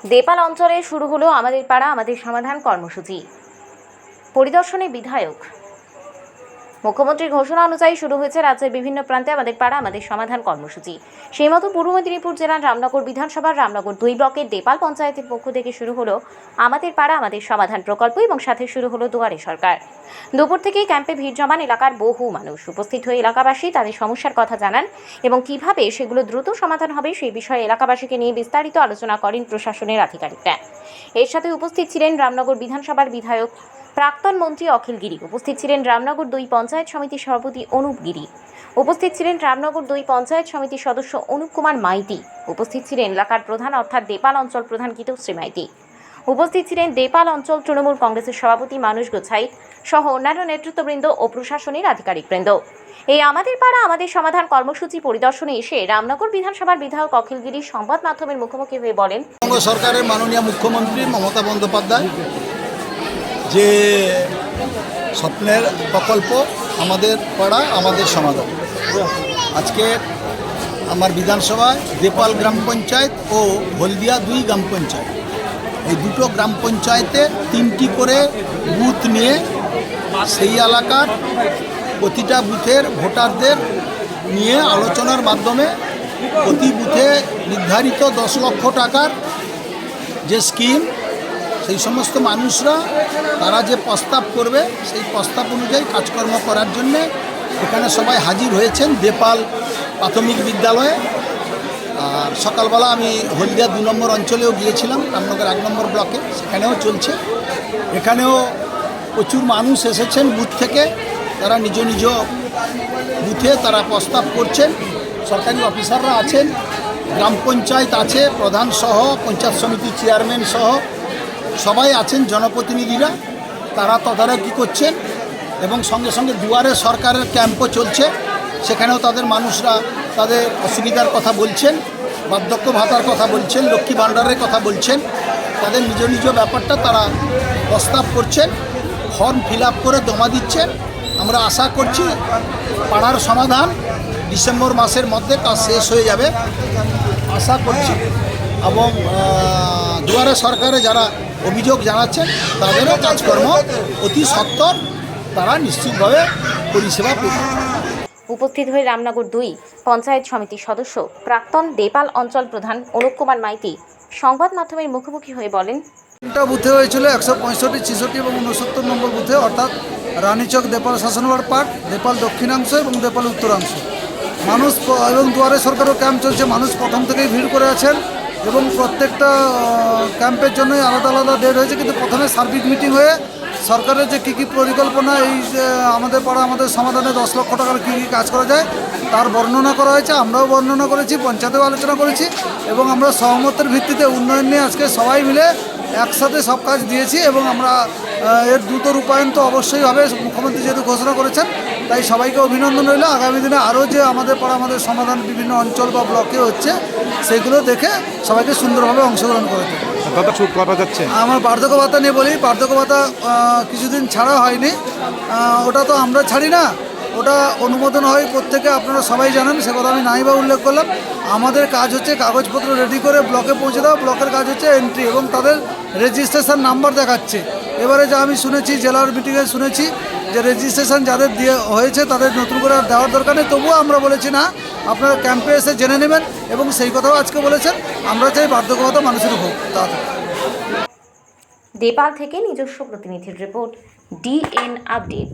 দেপাল অঞ্চলে শুরু হলো আমাদের পাড়া আমাদের সমাধান কর্মসূচি। পরিদর্শনে বিধায়ক। মুখ্যমন্ত্রীর ঘোষণা অনুযায়ী শুরু হয়েছে রাজ্যের বিভিন্ন প্রান্তে আমাদের পাড়া আমাদের সমাধান কর্মসূচি। সেই মতো পূর্ব মেদিনীপুর জেলার রামনগর বিধানসভার রামনগর 2 ব্লকের দেপাল পঞ্চায়েতের পক্ষ থেকে শুরু হলো আমাদের পাড়া আমাদের সমাধান প্রকল্প এবং সাথে শুরু হলো দুয়ারে সরকার। দুপুর থেকেই ক্যাম্পে ভিড় জমান এলাকার বহু মানুষ। উপস্থিত হয়ে এলাকাবাসী তাদের সমস্যার কথা জানান এবং কিভাবে সেগুলো দ্রুত সমাধান হবে সেই বিষয়ে এলাকাবাসীকে নিয়ে বিস্তারিত আলোচনা করেন প্রশাসনের আধিকারিকরা। এর সাথে উপস্থিত ছিলেন রামনগর বিধানসভার বিধায়ক প্রাক্তন মন্ত্রী অখিল গিরি, উপস্থিত ছিলেন রামনগর 2 পঞ্চায়েত সমিতির সভাপতি অনুপ গিরি, উপস্থিত ছিলেন রামনগর 2 পঞ্চায়েত সমিতির সদস্য অনুপ কুমার মাইতি, উপস্থিত ছিলেন এলাকার প্রধান অর্থাৎ দেপাল অঞ্চল প্রধান গীতশ্রী মাইতি, উপস্থিত ছিলেন দেপাল অঞ্চল তৃণমূল কংগ্রেসের সভাপতি মানুষ গোছাই সহ অন্যান্য নেতৃত্ববৃন্দ ও প্রশাসনের আধিকারিকবৃন্দ। এই আমাদের পাড়া আমাদের সমাধান কর্মসূচি পরিদর্শনে এসে রামনগর বিধানসভার বিধায়ক অখিল গিরি সংবাদ মাধ্যমের মুখোমুখি হয়ে বলেন, সরকারের মাননীয় মুখ্যমন্ত্রী মমতা বন্দ্যোপাধ্যায় যে স্বপ্নের প্রকল্প আমাদের পাড়া আমাদের সমাধান, আজকে আমার বিধানসভায় দেপাল গ্রাম পঞ্চায়েত ও হলদিয়া 2 গ্রাম পঞ্চায়েত, এই দুটো গ্রাম পঞ্চায়েতে 3টি করে বুথ নিয়ে সেই এলাকার প্রতিটা বুথের ভোটারদের নিয়ে আলোচনার মাধ্যমে প্রতি বুথে নির্ধারিত 10 লক্ষ টাকার যে স্কিম, সেই সমস্ত মানুষরা তারা যে প্রস্তাব করবে সেই প্রস্তাব অনুযায়ী কাজকর্ম করার জন্যে এখানে সবাই হাজির হয়েছেন দেপাল প্রাথমিক বিদ্যালয়ে। আর সকালবেলা আমি হলদিয়া 2 নম্বর অঞ্চলেও গিয়েছিলাম, রামনগর 1 নম্বর ব্লকে, সেখানেও চলছে। এখানেও প্রচুর মানুষ এসেছেন বুথ থেকে, তারা নিজ নিজ বুথে তারা প্রস্তাব করছেন। সরকারি অফিসাররা আছেন, গ্রাম পঞ্চায়েত আছে, প্রধান সহ পঞ্চায়েত সমিতির চেয়ারম্যান সহ সবাই আছেন, জনপ্রতিনিধিরা, তারা তদারকি করছেন এবং সঙ্গে সঙ্গে দুয়ারে সরকারের ক্যাম্পও চলছে। সেখানেও তাদের মানুষরা তাদের অসুবিধার কথা বলছেন, বার্ধক্য ভাতার কথা বলছেন, লক্ষ্মী ভাণ্ডারের কথা বলছেন, তাদের নিজ নিজ ব্যাপারটা তারা প্রস্তাব করছেন, ফর্ম ফিল আপ করে জমা দিচ্ছেন। আমরা আশা করছি পাড়ার সমাধান ডিসেম্বর মাসের মধ্যে কাজ শেষ হয়ে যাবে আশা করছি, এবং দুয়ারে সরকারে যারা অভিযোগ জানাচ্ছেন তাদেরও কাজকর্ম অতি সত্বর তারা নিশ্চিতভাবে পরিষেবা পেয়ে। উপস্থিত হয়ে রামনগর 2 পঞ্চায়েত সমিতির সদস্য প্রাক্তন দেপাল অঞ্চল প্রধান অনুপ কুমার মাইতি সংবাদ মাধ্যমের মুখোমুখি হয়ে বলেন, 3টা বুথে হয়েছিল 165, 66 এবং 69 নম্বর বুথে, অর্থাৎ রানীচক দেপাল শাসনওয়ার্ড পার্ট, দেপাল দক্ষিণাংশ এবং দেপাল উত্তরাংশ। মানুষ এবং দুয়ারে সরকারও ক্যাম্প চলছে, মানুষ প্রথম থেকেই ভিড় করে আছেন এবং প্রত্যেকটা ক্যাম্পের জন্যই আলাদা আলাদা ডেট হয়েছে। কিন্তু প্রথমে সার্বিক মিটিং হয়ে সরকারের যে কী পরিকল্পনা, এই যে আমাদের পাড়া আমাদের সমাধানে 10 লক্ষ টাকার কী কাজ করা যায় তার বর্ণনা করা হয়েছে। আমরাও বর্ণনা করেছি, পঞ্চায়েতেও আলোচনা করেছি এবং আমরা সহমতের ভিত্তিতে উন্নয়ন নিয়ে আজকে সবাই মিলে একসাথে সব কাজ দিয়েছি এবং আমরা এর দ্রুত রূপায়ণ তো অবশ্যই হবে, মুখ্যমন্ত্রী যেহেতু ঘোষণা করেছেন। তাই সবাইকে অভিনন্দন রইল। আগামী দিনে আরও যে আমাদের পাড়া আমাদের সমাধান বিভিন্ন অঞ্চল বা ব্লকে হচ্ছে সেগুলো দেখে সবাইকে সুন্দরভাবে অংশগ্রহণ করে দেবে। আমার বার্ধক্য ভাতা নিয়ে বলি, বার্ধক্য ভাতা কিছুদিন ছাড়া হয়নি, ওটা তো আমরা ছাড়ি না, ওটা অনুমোদন হয় প্রত্যেকে, আপনারা সবাই জানেন, সে কথা আমি নাই বা উল্লেখ করলাম। আমাদের কাজ হচ্ছে কাগজপত্র রেডি করে ব্লকে পৌঁছে দেওয়া, ব্লকের কাজ হচ্ছে এন্ট্রি এবং তাদের রেজিস্ট্রেশন নাম্বার দেখাচ্ছে। এবারে যা আমি শুনেছি, জেলার মিটিংয়ে শুনেছি যে রেজিস্ট্রেশন যাদের দিয়ে হয়েছে তাদের নতুন করে আর দেওয়ার দরকার নেই। তবুও আমরা বলেছি না, আপনারা ক্যাম্পে এসে জেনে নেবেন এবং সেই কথাও আজকে বলেছেন। আমরা চাই বার্ধক্য ভাতা মানুষের হোক। দেপাল থেকে নিজস্ব প্রতিনিধির রিপোর্ট, DN আপডেট।